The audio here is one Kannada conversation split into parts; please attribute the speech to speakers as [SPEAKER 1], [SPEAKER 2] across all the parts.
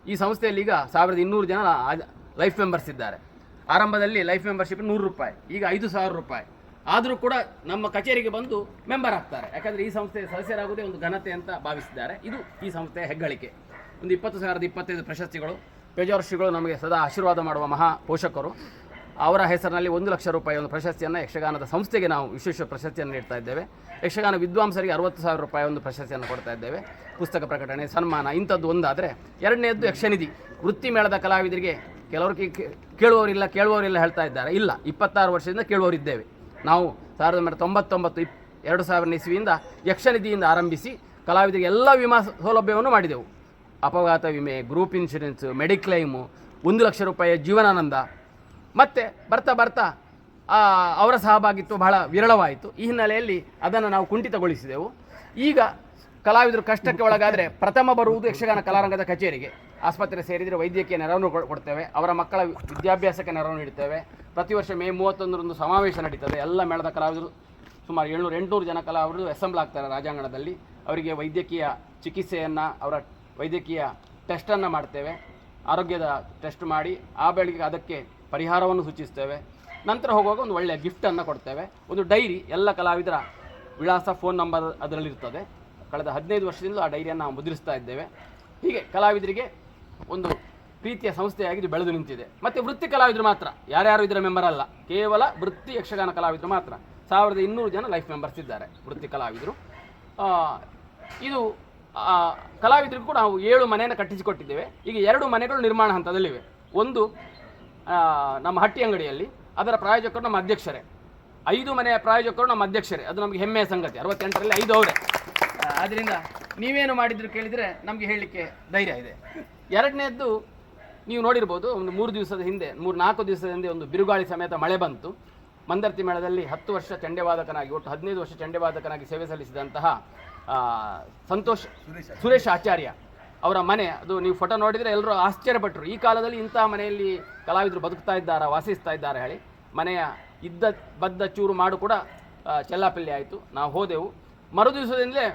[SPEAKER 1] ಈ ಸಂಸ್ಥೆಯಲ್ಲಿ ಈಗ 1200 ಜನ ಲೈಫ್ ಮೆಂಬರ್ಸ್ ಇದ್ದಾರೆ. ಆರಂಭದಲ್ಲಿ ಲೈಫ್ ಮೆಂಬರ್ಶಿಪ್ 100 ರೂಪಾಯಿ, ಈಗ 5000 ರೂಪಾಯಿ. ಆದರೂ ಕೂಡ ನಮ್ಮ ಕಚೇರಿಗೆ ಬಂದು ಮೆಂಬರ್ ಆಗ್ತಾರೆ. ಯಾಕಂದರೆ ಈ ಸಂಸ್ಥೆಯ ಸದಸ್ಯರಾಗುವುದೇ ಒಂದು ಘನತೆ ಅಂತ ಭಾವಿಸಿದ್ದಾರೆ. ಇದು ಈ ಸಂಸ್ಥೆಯ ಹೆಗ್ಗಳಿಕೆ. ಒಂದು 20,025 ಪ್ರಶಸ್ತಿಗಳು, ಪೇಜಾವರ್ಷಿಗಳು ನಮಗೆ ಸದಾ ಆಶೀರ್ವಾದ ಮಾಡುವ ಮಹಾ ಪೋಷಕರು. ಅವರ ಹೆಸರಿನಲ್ಲಿ 1 ಲಕ್ಷ ರೂಪಾಯಿ ಒಂದು ಪ್ರಶಸ್ತಿಯನ್ನು ಯಕ್ಷಗಾನದ ಸಂಸ್ಥೆಗೆ ನಾವು ವಿಶೇಷ ಪ್ರಶಸ್ತಿಯನ್ನು ನೀಡ್ತಾ ಇದ್ದೇವೆ. ಯಕ್ಷಗಾನ ವಿದ್ವಾಂಸರಿಗೆ 60,000 ರೂಪಾಯಿ ಒಂದು ಪ್ರಶಸ್ತಿಯನ್ನು ಕೊಡ್ತಾ ಇದ್ದೇವೆ. ಪುಸ್ತಕ ಪ್ರಕಟಣೆ, ಸನ್ಮಾನ ಇಂಥದ್ದು ಒಂದಾದರೆ, ಎರಡನೇದ್ದು ಯಕ್ಷನಿಧಿ. ವೃತ್ತಿ ಮೇಳದ ಕಲಾವಿದರಿಗೆ ಕೆಲವರು ಕೇಳುವವರಿಲ್ಲ ಹೇಳ್ತಾ ಇದ್ದಾರೆ. ಇಲ್ಲ, 26 ವರ್ಷದಿಂದ ಕೇಳುವವರಿದ್ದೇವೆ. ನಾವು 1999 2000 ಇಸ್ವಿಯಿಂದ ಯಕ್ಷನಿಧಿಯಿಂದ ಆರಂಭಿಸಿ ಕಲಾವಿದರಿಗೆ ಎಲ್ಲ ವಿಮಾ ಸೌಲಭ್ಯವನ್ನು ಮಾಡಿದೆವು. ಅಪಘಾತ ವಿಮೆ, ಗ್ರೂಪ್ ಇನ್ಶೂರೆನ್ಸ್, ಮೆಡಿಕ್ಲೈಮು, 1 ಲಕ್ಷ ರೂಪಾಯಿಯ ಜೀವನಾನಂದ. ಮತ್ತು ಬರ್ತಾ ಅವರ ಸಹಭಾಗಿತ್ವ ಬಹಳ ವಿರಳವಾಯಿತು. ಈ ಹಿನ್ನೆಲೆಯಲ್ಲಿ ಅದನ್ನು ನಾವು ಕುಂಠಿತಗೊಳಿಸಿದೆವು. ಈಗ ಕಲಾವಿದರು ಕಷ್ಟಕ್ಕೆ ಒಳಗಾದರೆ ಪ್ರಥಮ ಬರುವುದು ಯಕ್ಷಗಾನ ಕಲಾರಂಗದ ಕಚೇರಿಗೆ. ಆಸ್ಪತ್ರೆ ಸೇರಿದರೆ ವೈದ್ಯಕೀಯ ನೆರವನ್ನು ಕೊಡ್ತೇವೆ. ಅವರ ಮಕ್ಕಳ ವಿದ್ಯಾಭ್ಯಾಸಕ್ಕೆ ನೆರವನ್ನು ನೀಡ್ತೇವೆ. ಪ್ರತಿ ವರ್ಷ ಮೇ 31ರಂದು ಸಮಾವೇಶ ನಡೀತದೆ. ಎಲ್ಲ ಮೇಳದ ಕಲಾವಿದರು ಸುಮಾರು 700-800 ಜನ ಕಲಾವಿದರು ಅಸೆಂಬಲ್ ಆಗ್ತಾರೆ ರಾಜಾಂಗಣದಲ್ಲಿ. ಅವರಿಗೆ ವೈದ್ಯಕೀಯ ಚಿಕಿತ್ಸೆಯನ್ನು, ಅವರ ವೈದ್ಯಕೀಯ ಟೆಸ್ಟನ್ನು ಮಾಡ್ತೇವೆ. ಆರೋಗ್ಯದ ಟೆಸ್ಟ್ ಮಾಡಿ ಆ ಬೆಳಗ್ಗೆ ಅದಕ್ಕೆ ಪರಿಹಾರವನ್ನು ಸೂಚಿಸ್ತೇವೆ. ನಂತರ ಹೋಗುವಾಗ ಒಂದು ಒಳ್ಳೆಯ ಗಿಫ್ಟನ್ನು ಕೊಡ್ತೇವೆ. ಒಂದು ಡೈರಿ, ಎಲ್ಲ ಕಲಾವಿದರ ವಿಳಾಸ, ಫೋನ್ ನಂಬರ್ ಅದರಲ್ಲಿರ್ತದೆ. ಕಳೆದ 15 ವರ್ಷದಿಂದ ಆ ಡೈರಿಯನ್ನು ನಾವು ಮುದ್ರಿಸ್ತಾ ಇದ್ದೇವೆ. ಹೀಗೆ ಕಲಾವಿದರಿಗೆ ಒಂದು ಪ್ರೀತಿಯ ಸಂಸ್ಥೆಯಾಗಿ ಇದು ಬೆಳೆದು ನಿಂತಿದೆ. ಮತ್ತು ವೃತ್ತಿ ಕಲಾವಿದರು ಮಾತ್ರ, ಯಾರ್ಯಾರು ಇದರ ಮೆಂಬರ್ ಅಲ್ಲ, ಕೇವಲ ವೃತ್ತಿ ಯಕ್ಷಗಾನ ಕಲಾವಿದರು ಮಾತ್ರ. 1200 ಜನ ಲೈಫ್ ಮೆಂಬರ್ಸ್ ಇದ್ದಾರೆ ವೃತ್ತಿ ಕಲಾವಿದರು. ಇದು ಕಲಾವಿದರಿಗೂ ಕೂಡ ನಾವು 7 ಮನೆಯನ್ನು ಕಟ್ಟಿಸಿಕೊಟ್ಟಿದ್ದೇವೆ. ಈಗ 2 ಮನೆಗಳು ನಿರ್ಮಾಣ ಹಂತದಲ್ಲಿವೆ. ಒಂದು ನಮ್ಮ ಹಟ್ಟಿ ಅಂಗಡಿಯಲ್ಲಿ, ಅದರ ಪ್ರಾಯೋಜಕರು ನಮ್ಮ ಅಧ್ಯಕ್ಷರೇ. 5 ಮನೆಯ ಪ್ರಾಯೋಜಕರು ನಮ್ಮ ಅಧ್ಯಕ್ಷರೇ. ಅದು ನಮಗೆ ಹೆಮ್ಮೆಯ ಸಂಗತಿ. 68ರಲ್ಲಿ 5 ಅವರೇ. ಆದ್ದರಿಂದ ನೀವೇನು ಮಾಡಿದ್ರು ಕೇಳಿದರೆ ನಮಗೆ ಹೇಳಲಿಕ್ಕೆ ಧೈರ್ಯ ಇದೆ. ಎರಡನೇದ್ದು ನೀವು ನೋಡಿರ್ಬೋದು, ಒಂದು 3-4 ದಿವಸದ ಹಿಂದೆ ಒಂದು ಬಿರುಗಾಳಿ ಸಮೇತ ಮಳೆ ಬಂತು. ಮಂದರ್ತಿ ಮೇಳದಲ್ಲಿ 10 ವರ್ಷ ಚಂಡೆವಾದಕನಾಗಿ, ಒಟ್ಟು 15 ವರ್ಷ ಚಂಡೆವಾದಕನಾಗಿ ಸೇವೆ ಸಲ್ಲಿಸಿದಂತಹ ಸುರೇಶ್ ಆಚಾರ್ಯ ಅವರ ಮನೆ, ಅದು ನೀವು ಫೋಟೋ ನೋಡಿದರೆ ಎಲ್ಲರೂ ಆಶ್ಚರ್ಯಪಟ್ಟರು. ಈ ಕಾಲದಲ್ಲಿ ಇಂಥ ಮನೆಯಲ್ಲಿ ಕಲಾವಿದರು ಬದುಕ್ತಾ ಇದ್ದಾರಾ, ವಾಸಿಸ್ತಾ ಇದ್ದಾರೆ ಹೇಳಿ. ಮನೆಯ ಬದ್ದ ಚೂರು ಮಾಡು ಕೂಡ ಚೆಲ್ಲಾಪಿಲ್ಲಿ ಆಯಿತು. ನಾವು ಹೋದೆವು. ಮರುದಿವಸದಿಂದಲೇ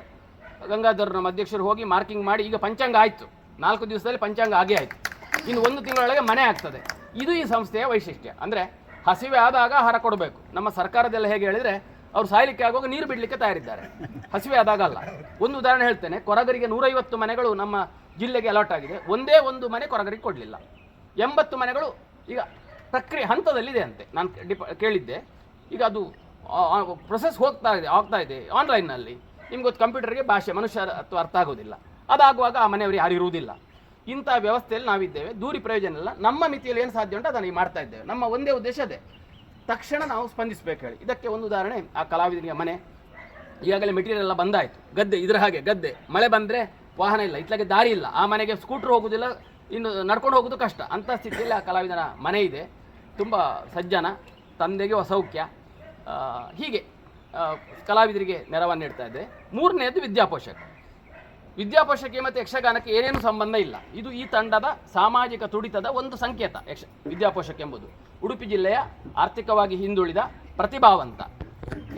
[SPEAKER 1] ಗಂಗಾಧರ್ ನಮ್ಮ ಅಧ್ಯಕ್ಷರು ಹೋಗಿ ಮಾರ್ಕಿಂಗ್ ಮಾಡಿ, ಈಗ ಪಂಚಾಂಗ ಆಯಿತು. 4 ದಿವಸದಲ್ಲಿ ಪಂಚಾಂಗ ಆಗೇ ಆಯಿತು. ಇನ್ನು 1 ತಿಂಗಳೊಳಗೆ ಮನೆ ಆಗ್ತದೆ. ಇದು ಈ ಸಂಸ್ಥೆಯ ವೈಶಿಷ್ಟ್ಯ. ಅಂದರೆ ಹಸಿವೆ ಆದಾಗ ಆಹಾರ ಕೊಡಬೇಕು. ನಮ್ಮ ಸರ್ಕಾರದೆಲ್ಲ ಹೇಗೆ ಹೇಳಿದರೆ, ಅವರು ಸಾಯಲಿಕ್ಕೆ ಆಗುವಾಗ ನೀರು ಬಿಡಲಿಕ್ಕೆ ತಯಾರಿದ್ದಾರೆ, ಹಸಿವೆ ಆದಾಗ ಅಲ್ಲ. ಒಂದು ಉದಾಹರಣೆ ಹೇಳ್ತೇನೆ. ಕೊರಗರಿಗೆ 150 ಮನೆಗಳು ನಮ್ಮ ಜಿಲ್ಲೆಗೆ ಅಲಾಟ್ ಆಗಿದೆ. ಒಂದೇ ಒಂದು ಮನೆ ಕೊರಗರಿಗೆ ಕೊಡಲಿಲ್ಲ. 80 ಮನೆಗಳು ಈಗ ಪ್ರಕ್ರಿಯೆ ಹಂತದಲ್ಲಿದೆ ಅಂತೆ. ನಾನು ಕೇಳಿದ್ದೆ. ಈಗ ಅದು ಪ್ರೊಸೆಸ್ ಆಗ್ತಾ ಇದೆ ಆನ್ಲೈನ್ನಲ್ಲಿ. ನಿಮ್ಗೊತ್ತು, ಕಂಪ್ಯೂಟರ್ಗೆ ಭಾಷೆ ಮನುಷ್ಯತ್ವ ಅರ್ಥ ಆಗೋದಿಲ್ಲ. ಅದಾಗುವಾಗ ಆ ಮನೆಯವರು ಯಾರು ಇರುವುದಿಲ್ಲ. ಇಂಥ ವ್ಯವಸ್ಥೆಯಲ್ಲಿ ನಾವಿದ್ದೇವೆ. ದೂರಿ ಪ್ರಯೋಜನ ಇಲ್ಲ. ನಮ್ಮ ಮಿತಿಯಲ್ಲಿ ಏನು ಸಾಧ್ಯ ಉಂಟು ಅದನ್ನು ಮಾಡ್ತಾ ಇದ್ದೇವೆ. ನಮ್ಮ ಒಂದೇ ಉದ್ದೇಶ ಅದೇ, ತಕ್ಷಣ ನಾವು ಸ್ಪಂದಿಸಬೇಕು ಹೇಳಿ. ಇದಕ್ಕೆ ಒಂದು ಉದಾಹರಣೆ, ಆ ಕಲಾವಿದರಿಗೆ ಮನೆ ಈಗಾಗಲೇ ಮೆಟೀರಿಯಲ್ ಎಲ್ಲ ಬಂದಾಯಿತು. ಗದ್ದೆ, ಇದರ ಹಾಗೆ ಗದ್ದೆ, ಮಳೆ ಬಂದರೆ ವಾಹನ ಇಲ್ಲ, ಇತ್ಲಾಗೆ ದಾರಿ ಇಲ್ಲ, ಆ ಮನೆಗೆ ಸ್ಕೂಟ್ರ್ ಹೋಗೋದಿಲ್ಲ, ಇನ್ನು ನಡ್ಕೊಂಡು ಹೋಗೋದು ಕಷ್ಟ. ಅಂಥ ಸ್ಥಿತಿಯಲ್ಲಿ ಆ ಕಲಾವಿದನ ಮನೆ ಇದೆ. ತುಂಬ ಸಜ್ಜನ, ತಂದೆಗೆ ಅಸೌಖ್ಯ. ಹೀಗೆ ಕಲಾವಿದರಿಗೆ ನೆರವನ್ನು ನೀಡ್ತಾ ಇದ್ದೆ. 3ನೇದು ವಿದ್ಯಾಪೋಷಕ್ಕೆ ಮತ್ತು ಯಕ್ಷಗಾನಕ್ಕೆ ಏನೇನು ಸಂಬಂಧ ಇಲ್ಲ. ಇದು ಈ ತಂಡದ ಸಾಮಾಜಿಕ ತುಡಿತದ ಒಂದು ಸಂಕೇತ. ವಿದ್ಯಾಪೋಷಕ ಎಂಬುದು ಉಡುಪಿ ಜಿಲ್ಲೆಯ ಆರ್ಥಿಕವಾಗಿ ಹಿಂದುಳಿದ ಪ್ರತಿಭಾವಂತ.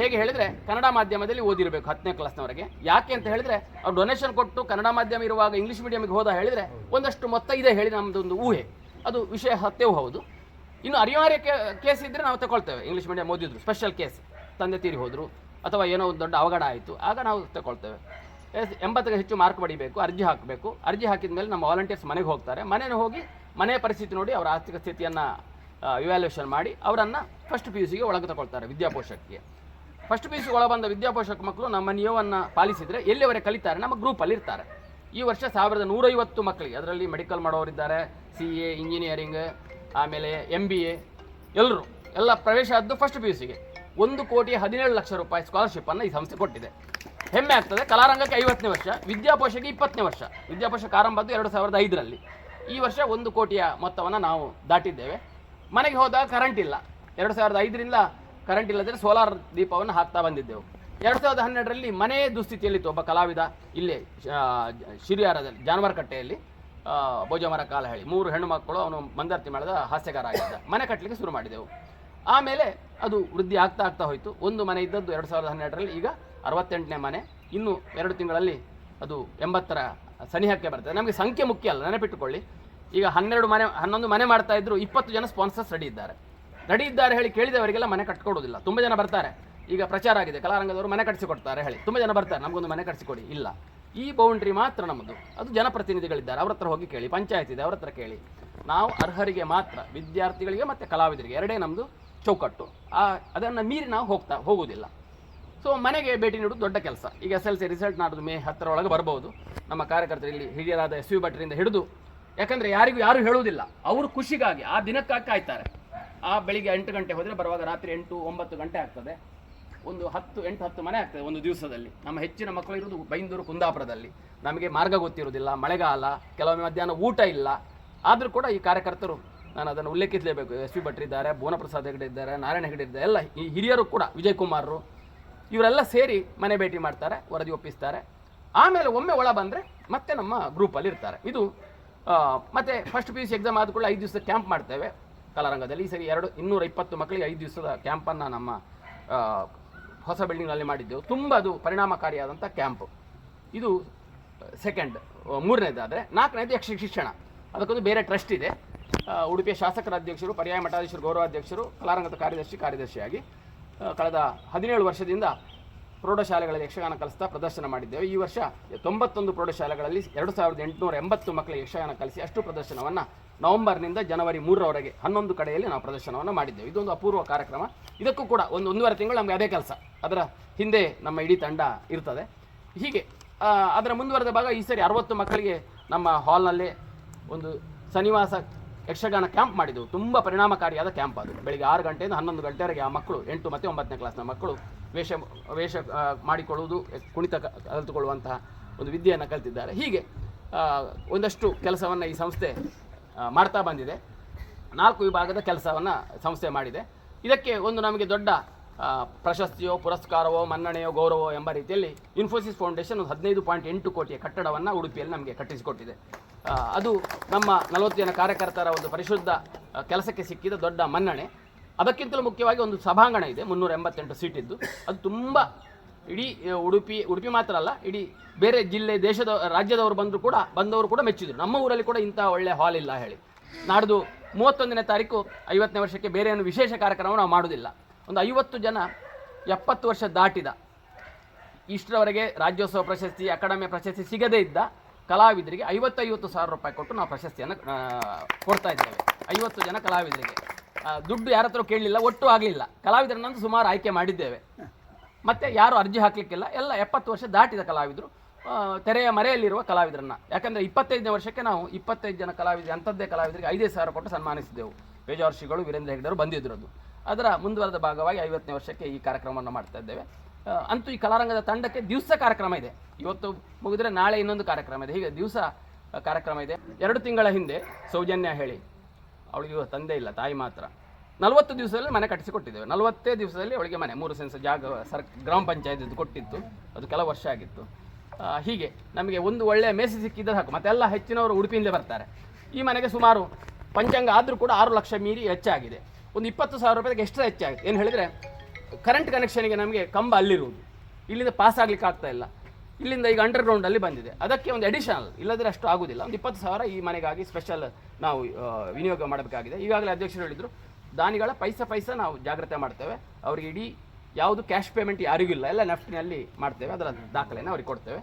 [SPEAKER 1] ಹೇಗೆ ಹೇಳಿದರೆ, ಕನ್ನಡ ಮಾಧ್ಯಮದಲ್ಲಿ ಓದಿರಬೇಕು 10ನೇ ಕ್ಲಾಸ್ನವರೆಗೆ. ಯಾಕೆ ಅಂತ ಹೇಳಿದರೆ, ಅವ್ರು ಡೊನೇಷನ್ ಕೊಟ್ಟು ಕನ್ನಡ ಮಾಧ್ಯಮ ಇರುವಾಗ ಇಂಗ್ಲೀಷ್ ಮೀಡಿಯಮಿಗೆ ಹೋದ ಹೇಳಿದರೆ ಒಂದಷ್ಟು ಮೊತ್ತ ಇದೆ ಹೇಳಿ ನಮ್ಮದೊಂದು ಊಹೆ. ಅದು ವಿಷಯ ಸತ್ಯವೂ ಹೌದು. ಇನ್ನು ಅನಿವಾರ್ಯ ಕೇಸ್ ಇದ್ದರೆ ನಾವು ತಗೊಳ್ತೇವೆ. ಇಂಗ್ಲೀಷ್ ಮೀಡಿಯಂ ಓದಿದ್ರು, ಸ್ಪೆಷಲ್ ಕೇಸ್, ತಂದೆ ತೀರಿ ಹೋದರು ಅಥವಾ ಏನೋ ಒಂದು ದೊಡ್ಡ ಅವಘಡ ಆಯಿತು, ಆಗ ನಾವು ತಗೊಳ್ತೇವೆ. 80ಗೆ ಹೆಚ್ಚು ಮಾರ್ಕ್ ಪಡಿಬೇಕು, ಅರ್ಜಿ ಹಾಕಬೇಕು. ಅರ್ಜಿ ಹಾಕಿದ ಮೇಲೆ ನಮ್ಮ ವಾಲಂಟಿಯರ್ಸ್ ಮನೆಗೆ ಹೋಗ್ತಾರೆ. ಮನೆಗೆ ಹೋಗಿ ಮನೆಯ ಪರಿಸ್ಥಿತಿ ನೋಡಿ, ಅವರ ಆರ್ಥಿಕ ಸ್ಥಿತಿಯನ್ನು ಇವ್ಯಾಲ್ಯೂಷನ್ ಮಾಡಿ ಅವರನ್ನು ಫಸ್ಟ್ PUC ಗೆ ಒಳಗೆ ತಗೊಳ್ತಾರೆ. ವಿದ್ಯಾಪೋಷಕಕ್ಕೆ ಫಸ್ಟ್ PUC ಒಳಗೆ ಬಂದ ವಿದ್ಯಾಪೋಷಕ ಮಕ್ಕಳು ನಮ್ಮ ನಿಯಮವನ್ನು ಪಾಲಿಸಿದರೆ ಎಲ್ಲಿವರೆಗೆ ಕಲಿತಾರೆ, ನಮ್ಮ ಗ್ರೂಪಲ್ಲಿ ಇರ್ತಾರೆ. ಈ ವರ್ಷ 1150 ಮಕ್ಕಳಿಗೆ, ಅದರಲ್ಲಿ ಮೆಡಿಕಲ್ ಮಾಡೋರಿದ್ದಾರೆ, CA, ಇಂಜಿನಿಯರಿಂಗ್, ಆಮೇಲೆ MBA ಎಲ್ಲ ಪ್ರವೇಶ ಆದ್ದು ಫಸ್ಟ್ PUC ಗೆ. 1,17,00,000 ರೂಪಾಯಿ ಸ್ಕಾಲರ್ಶಿಪ್ಪನ್ನು ಈ ಸಂಸ್ಥೆ ಕೊಟ್ಟಿದೆ. ಹೆಮ್ಮೆ ಆಗ್ತದೆ. ಕಲಾರಂಗಕ್ಕೆ 50ನೇ ವರ್ಷ, ವಿದ್ಯಾಪೋಷಕ್ಕೆ 20ನೇ ವರ್ಷ. ವಿದ್ಯಾಪೋಷಕ ಆರಂಭದ್ದು 2005ರಲ್ಲಿ. ಈ ವರ್ಷ 1 ಕೋಟಿಯ ಮೊತ್ತವನ್ನು ನಾವು ದಾಟಿದ್ದೇವೆ. ಮನೆಗೆ ಹೋದಾಗ ಕರೆಂಟ್ ಇಲ್ಲ. 2005ರಿಂದ ಕರೆಂಟ್ ಇಲ್ಲದ್ರೆ ಸೋಲಾರ್ ದೀಪವನ್ನು ಹಾಕ್ತಾ ಬಂದಿದ್ದೆವು. 2012ರಲ್ಲಿ ಮನೆ ದುಸ್ಥಿತಿಯಲ್ಲಿತ್ತು. ಒಬ್ಬ ಕಲಾವಿದ ಇಲ್ಲೇ ಶಿರಿಯಾರದಲ್ಲಿ ಜಾನವಾರಕಟ್ಟೆಯಲ್ಲಿ ಭೋಜಮರ ಕಾಲ ಹೇಳಿ 3 ಹೆಣ್ಣು ಮಕ್ಕಳು, ಅವನು ಮಂದರ್ತಿ ಮೇಳದ ಹಾಸ್ಯಗಾರ ಆಗಿದ್ದ. ಮನೆ ಕಟ್ಟಲಿಕ್ಕೆ ಶುರು ಮಾಡಿದೆವು. ಆಮೇಲೆ ಅದು ವೃದ್ಧಿ ಆಗ್ತಾ ಹೋಯಿತು. ಒಂದು ಮನೆ ಇದ್ದದ್ದು 2012ರಲ್ಲಿ, ಈಗ 68ನೇ ಮನೆ. ಇನ್ನು 2 ತಿಂಗಳಲ್ಲಿ ಅದು 80ರ ಸನಿಹಕ್ಕೆ ಬರ್ತದೆ. ನಮಗೆ ಸಂಖ್ಯೆ ಮುಖ್ಯ ಅಲ್ಲ, ನೆನಪಿಟ್ಟುಕೊಳ್ಳಿ. ಈಗ 11 ಮನೆ ಮಾಡ್ತಾ ಇದ್ರು, 20 ಜನ ಸ್ಪಾನ್ಸರ್ಸ್ ರೆಡಿ ಇದ್ದಾರೆ ಹೇಳಿ ಕೇಳಿದವರಿಗೆಲ್ಲ ಮನೆ ಕಟ್ಕೊಡೋದಿಲ್ಲ. ತುಂಬ ಜನ ಬರ್ತಾರೆ, ಈಗ ಪ್ರಚಾರ ಆಗಿದೆ ಕಲಾರಂಗದವರು ಮನೆ ಕಟ್ಟಿಸಿಕೊಡ್ತಾರೆ ಹೇಳಿ ತುಂಬ ಜನ ಬರ್ತಾರೆ, ನಮಗೊಂದು ಮನೆ ಕಟ್ಟಿಸಿಕೊಡಿ. ಇಲ್ಲ, ಈ ಬೌಂಡ್ರಿ ಮಾತ್ರ ನಮ್ಮದು. ಅದು ಜನಪ್ರತಿನಿಧಿಗಳಿದ್ದಾರೆ, ಅವ್ರ ಹತ್ರ ಹೋಗಿ ಕೇಳಿ, ಪಂಚಾಯತ್ ಇದೆ ಅವ್ರ ಹತ್ರ ಕೇಳಿ. ನಾವು ಅರ್ಹರಿಗೆ ಮಾತ್ರ, ವಿದ್ಯಾರ್ಥಿಗಳಿಗೆ ಮತ್ತು ಕಲಾವಿದರಿಗೆ ಎರಡೇ ನಮ್ಮದು ಚೌಕಟ್ಟು. ಅದನ್ನು ಮೀರಿ ನಾವು ಹೋಗುವುದಿಲ್ಲ. ಸೊ ಮನೆಗೆ ಭೇಟಿ ನೀಡೋದು ದೊಡ್ಡ ಕೆಲಸ. ಈಗ SLC ರಿಸಲ್ಟ್ ನಾಡ್ದು ಮೇ 10 ಒಳಗೆ ಬರ್ಬೋದು. ನಮ್ಮ ಕಾರ್ಯಕರ್ತರು ಇಲ್ಲಿ ಹಿರಿಯರಾದ SV ಭಟ್ರಿಂದ ಹಿಡಿದು, ಯಾಕಂದರೆ ಯಾರು ಹೇಳುವುದಿಲ್ಲ, ಅವರು ಖುಷಿಗಾಗಿ ಆ ದಿನಕ್ಕಾಗಿ ಕಾಯ್ತಾರೆ. ಬೆಳಿಗ್ಗೆ 8 ಗಂಟೆ ಹೋದರೆ ಬರುವಾಗ ರಾತ್ರಿ 8-9 ಗಂಟೆ ಆಗ್ತದೆ. ಒಂದು 8-10 ಮನೆ ಆಗ್ತದೆ ಒಂದು ದಿವಸದಲ್ಲಿ. ನಮ್ಮ ಹೆಚ್ಚಿನ ಮಕ್ಕಳು ಇರೋದು ಬೈಂದೂರು, ಕುಂದಾಪುರದಲ್ಲಿ. ನಮಗೆ ಮಾರ್ಗ ಗೊತ್ತಿರೋದಿಲ್ಲ, ಮಳೆಗಾಲ, ಕೆಲವೊಮ್ಮೆ ಮಧ್ಯಾಹ್ನ ಊಟ ಇಲ್ಲ. ಆದರೂ ಕೂಡ ಈ ಕಾರ್ಯಕರ್ತರು, ನಾನು ಅದನ್ನು ಉಲ್ಲೇಖಿಸಲೇಬೇಕು, SV ಭಟ್ರಿದ್ದಾರೆ, ಭುವನಪ್ರಸಾದ್ ಹೆಗಡೆ ಇದ್ದಾರೆ, ನಾರಾಯಣ ಹೆಗಡೆ ಇದ್ದಾರೆ, ಎಲ್ಲ ಈ ಹಿರಿಯರು ಕೂಡ, ವಿಜಯ್ ಕುಮಾರರು, ಇವರೆಲ್ಲ ಸೇರಿ ಮನೆ ಭೇಟಿ ಮಾಡ್ತಾರೆ, ವರದಿ ಒಪ್ಪಿಸ್ತಾರೆ. ಆಮೇಲೆ ಒಮ್ಮೆ ಒಳ ಬಂದರೆ ಮತ್ತೆ ನಮ್ಮ ಗ್ರೂಪಲ್ಲಿ ಇರ್ತಾರೆ. ಇದು ಮತ್ತು ಫಸ್ಟ್ PUC ಎಕ್ಸಾಮ್ ಆದ ಕೂಡ 5 ದಿವಸದ ಕ್ಯಾಂಪ್ ಮಾಡ್ತೇವೆ ಕಲಾರಂಗದಲ್ಲಿ. ಈ ಸರಿ 220 ಮಕ್ಕಳಿಗೆ 5 ದಿವಸದ ಕ್ಯಾಂಪನ್ನು ನಮ್ಮ ಹೊಸ ಬಿಲ್ಡಿಂಗ್ನಲ್ಲಿ ಮಾಡಿದ್ದೆವು. ತುಂಬ ಅದು ಪರಿಣಾಮಕಾರಿಯಾದಂಥ ಕ್ಯಾಂಪು. ಇದು ಸೆಕೆಂಡ್. 3ನೇದಾದರೆ 4ನೇದು ಯಕ್ಷ ಶಿಕ್ಷಣ. ಅದಕ್ಕೊಂದು ಬೇರೆ ಟ್ರಸ್ಟ್ ಇದೆ. ಉಡುಪಿಯ ಶಾಸಕರ ಅಧ್ಯಕ್ಷರು, ಪರ್ಯಾಯ ಮಠಾಧೀಶರು, ಗೌರವಾಧ್ಯಕ್ಷರು, ಕಲಾರಂಗದ ಕಾರ್ಯದರ್ಶಿಯಾಗಿ ಕಳೆದ 17 ವರ್ಷದಿಂದ ಪ್ರೌಢಶಾಲೆಗಳಲ್ಲಿ ಯಕ್ಷಗಾನ ಕಲಿಸ್ತಾ ಪ್ರದರ್ಶನ ಮಾಡಿದ್ದೇವೆ. ಈ ವರ್ಷ 91 ಪ್ರೌಢಶಾಲೆಗಳಲ್ಲಿ 2880 ಮಕ್ಕಳಿಗೆ ಯಕ್ಷಗಾನ ಕಲಿಸಿ ಅಷ್ಟು ಪ್ರದರ್ಶನವನ್ನು ನವೆಂಬರ್ನಿಂದ ಜನವರಿ 3ರವರೆಗೆ 11 ಕಡೆಯಲ್ಲಿ ನಾವು ಪ್ರದರ್ಶನವನ್ನು ಮಾಡಿದ್ದೇವೆ. ಇದೊಂದು ಅಪೂರ್ವ ಕಾರ್ಯಕ್ರಮ. ಇದಕ್ಕೂ ಕೂಡ 1-1.5 ತಿಂಗಳು ನಮಗೆ ಅದೇ ಕೆಲಸ. ಅದರ ಹಿಂದೆ ನಮ್ಮ ಇಡೀ ತಂಡ ಇರ್ತದೆ. ಹೀಗೆ ಅದರ ಮುಂದುವರೆದ ಭಾಗ ಈ ಸರಿ 60 ಮಕ್ಕಳಿಗೆ ನಮ್ಮ ಹಾಲ್ನಲ್ಲೇ ಒಂದು ಸನ್ನಿವಾಸ ಯಕ್ಷಗಾನ ಕ್ಯಾಂಪ್ ಮಾಡಿದೆವು. ತುಂಬ ಪರಿಣಾಮಕಾರಿಯಾದ ಕ್ಯಾಂಪ್ ಅದು. ಬೆಳಿಗ್ಗೆ 6 ಗಂಟೆಯಿಂದ 11 ಗಂಟೆವರೆಗೆ ಆ ಮಕ್ಕಳು 8 ಮತ್ತು 9ನೇ ಕ್ಲಾಸ್ನ ಮಕ್ಕಳು ವೇಷ ಮಾಡಿಕೊಳ್ಳುವುದು, ಕುಣಿತ ಕಲಿತುಕೊಳ್ಳುವಂತಹ ಒಂದು ವಿದ್ಯೆಯನ್ನು ಕಲಿತಿದ್ದಾರೆ. ಹೀಗೆ ಒಂದಷ್ಟು ಕೆಲಸವನ್ನು ಈ ಸಂಸ್ಥೆ ಮಾಡ್ತಾ ಬಂದಿದೆ. 4 ವಿಭಾಗದ ಕೆಲಸವನ್ನು ಸಂಸ್ಥೆ ಮಾಡಿದೆ. ಇದಕ್ಕೆ ಒಂದು ನಮಗೆ ದೊಡ್ಡ ಪ್ರಶಸ್ತಿಯೋ, ಪುರಸ್ಕಾರವೋ, ಮನ್ನಣೆಯೋ, ಗೌರವೋ ಎಂಬ ರೀತಿಯಲ್ಲಿ ಇನ್ಫೋಸಿಸ್ ಫೌಂಡೇಶನ್ ಒಂದು 15.8 ಕೋಟಿಯ ಕಟ್ಟಡವನ್ನು ಉಡುಪಿಯಲ್ಲಿ ನಮಗೆ ಕಟ್ಟಿಸಿಕೊಟ್ಟಿದೆ. ಅದು ನಮ್ಮ 40 ಜನ ಕಾರ್ಯಕರ್ತರ ಒಂದು ಪರಿಶುದ್ಧ ಕೆಲಸಕ್ಕೆ ಸಿಕ್ಕಿದ ದೊಡ್ಡ ಮನ್ನಣೆ. ಅದಕ್ಕಿಂತಲೂ ಮುಖ್ಯವಾಗಿ ಒಂದು ಸಭಾಂಗಣ ಇದೆ, 388 ಸೀಟಿದ್ದು. ಅದು ತುಂಬ ಇಡೀ ಉಡುಪಿ ಮಾತ್ರ ಅಲ್ಲ, ಇಡೀ ಬೇರೆ ಜಿಲ್ಲೆ, ರಾಜ್ಯದವರು ಬಂದವರು ಕೂಡ ಮೆಚ್ಚಿದರು. ನಮ್ಮ ಊರಲ್ಲಿ ಕೂಡ ಇಂಥ ಒಳ್ಳೆಯ ಹಾಲ್ ಇಲ್ಲ ಹೇಳಿ. ನಾಡ್ದು 31ನೇ ತಾರೀಕು 50ನೇ ವರ್ಷಕ್ಕೆ ಬೇರೆ ಏನು ವಿಶೇಷ ಕಾರ್ಯಕ್ರಮ ನಾವು ಮಾಡೋದಿಲ್ಲ. ಒಂದು 50 ಜನ 70 ವರ್ಷ ದಾಟಿದ, ಇಷ್ಟರವರೆಗೆ ರಾಜ್ಯೋತ್ಸವ ಪ್ರಶಸ್ತಿ, ಅಕಾಡೆಮಿ ಪ್ರಶಸ್ತಿ ಸಿಗದೇ ಇದ್ದ ಕಲಾವಿದರಿಗೆ 50 ಸಾವಿರ ರೂಪಾಯಿ ಕೊಟ್ಟು ನಾವು ಪ್ರಶಸ್ತಿಯನ್ನು ಕೊಡ್ತಾ ಇದ್ದೇವೆ. 50 ಜನ ಕಲಾವಿದರಿಗೆ. ದುಡ್ಡು ಯಾರ ಹತ್ರ ಕೇಳಲಿಲ್ಲ, ಒಟ್ಟು ಆಗಲಿಲ್ಲ. ಕಲಾವಿದರನ್ನಂತೂ ಸುಮಾರು ಆಯ್ಕೆ ಮಾಡಿದ್ದೇವೆ. ಮತ್ತು ಯಾರು ಅರ್ಜಿ ಹಾಕಲಿಕ್ಕಿಲ್ಲ, ಎಲ್ಲ 70 ವರ್ಷ ದಾಟಿದ ಕಲಾವಿದರು, ತೆರೆಯ ಮರೆಯಲ್ಲಿರುವ ಕಲಾವಿದರನ್ನು. ಯಾಕಂದರೆ 25ನೇ ವರ್ಷಕ್ಕೆ ನಾವು 25 ಜನ ಕಲಾವಿದರು, ಅಂಥದ್ದೇ ಕಲಾವಿದರಿಗೆ 5,000 ಕೊಟ್ಟು ಸನ್ಮಾನಿಸಿದ್ದೆವು. ಬೇಜಾರ್ಷಿಗಳು, ವೀರೇಂದ್ರ ಹೆಗ್ಡೆರು ಬಂದಿದ್ದರು. ಅದರ ಮುಂದುವರೆದ ಭಾಗವಾಗಿ 50ನೇ ವರ್ಷಕ್ಕೆ ಈ ಕಾರ್ಯಕ್ರಮವನ್ನು ಮಾಡ್ತಾ ಇದ್ದೇವೆ. ಅಂತೂ ಈ ಕಲಾರಂಗದ ತಂಡಕ್ಕೆ ದಿವಸ ಕಾರ್ಯಕ್ರಮ ಇದೆ. ಇವತ್ತು ಮುಗಿದ್ರೆ ನಾಳೆ ಇನ್ನೊಂದು ಕಾರ್ಯಕ್ರಮ ಇದೆ. ಹೀಗೆ ದಿವಸ ಕಾರ್ಯಕ್ರಮ ಇದೆ. 2 ತಿಂಗಳ ಹಿಂದೆ ಸೌಜನ್ಯ ಹೇಳಿ, ಅವಳಿಗೆ ತಂದೆ ಇಲ್ಲ, ತಾಯಿ ಮಾತ್ರ, 40 ದಿವಸದಲ್ಲಿ ಮನೆ ಕಟ್ಟಿಸಿಕೊಟ್ಟಿದ್ದೇವೆ. 40 ದಿವಸದಲ್ಲಿ ಅವಳಿಗೆ ಮನೆ 3 ಸೆನ್ಸ್ ಜಾಗ ಗ್ರಾಮ ಪಂಚಾಯತ್ ಕೊಟ್ಟಿತ್ತು. ಅದು ಕೆಲವು ವರ್ಷ ಆಗಿತ್ತು. ಹೀಗೆ ನಮಗೆ ಒಂದು ಒಳ್ಳೆಯ ಮೇಸಿ ಸಿಕ್ಕಿದ್ರೆ ಸಾಕು. ಮತ್ತೆಲ್ಲ ಹೆಚ್ಚಿನವರು ಉಡುಪಿಯಿಂದಲೇ ಬರ್ತಾರೆ. ಈ ಮನೆಗೆ ಸುಮಾರು ಪಂಚಾಂಗ ಆದರೂ ಕೂಡ 6 ಲಕ್ಷ ಮೀರಿ ಹೆಚ್ಚಾಗಿದೆ. ಒಂದು 20,000 ರೂಪಾಯಿಗೆ ಎಕ್ಸ್ಟ್ರಾ ಹೆಚ್ಚಾಗಿದೆ. ಏನು ಹೇಳಿದರೆ, ಕರೆಂಟ್ ಕನೆಕ್ಷನ್ಗೆ ನಮಗೆ ಕಂಬ ಅಲ್ಲಿರುವುದು, ಇಲ್ಲಿಂದ ಪಾಸ್ ಆಗಲಿಕ್ಕೆ ಆಗ್ತಾ ಇಲ್ಲ. ಇಲ್ಲಿಂದ ಈಗ ಅಂಡರ್ಗ್ರೌಂಡಲ್ಲಿ ಬಂದಿದೆ. ಅದಕ್ಕೆ ಒಂದು ಅಡಿಷನಲ್, ಇಲ್ಲದ್ರೆ ಅಷ್ಟು ಆಗೋದಿಲ್ಲ. ಒಂದು 20,000 ಈ ಮನೆಗಾಗಿ ಸ್ಪೆಷಲ್ ನಾವು ವಿನಿಯೋಗ ಮಾಡಬೇಕಾಗಿದೆ. ಈಗಾಗಲೇ ಅಧ್ಯಕ್ಷರು ಹೇಳಿದರು, ದಾನಿಗಳ ಪೈಸಾ ನಾವು ಜಾಗ್ರತೆ ಮಾಡ್ತೇವೆ. ಅವರಿಗೆ ಇಡೀ ಯಾವುದು ಕ್ಯಾಶ್ ಪೇಮೆಂಟ್ ಯಾರಿಗೂ ಇಲ್ಲ, ಎಲ್ಲ ನೆಫ್ಟಿನಲ್ಲಿ ಮಾಡ್ತೇವೆ. ಅದರ ದಾಖಲೆಯನ್ನು ಅವ್ರಿಗೆ ಕೊಡ್ತೇವೆ.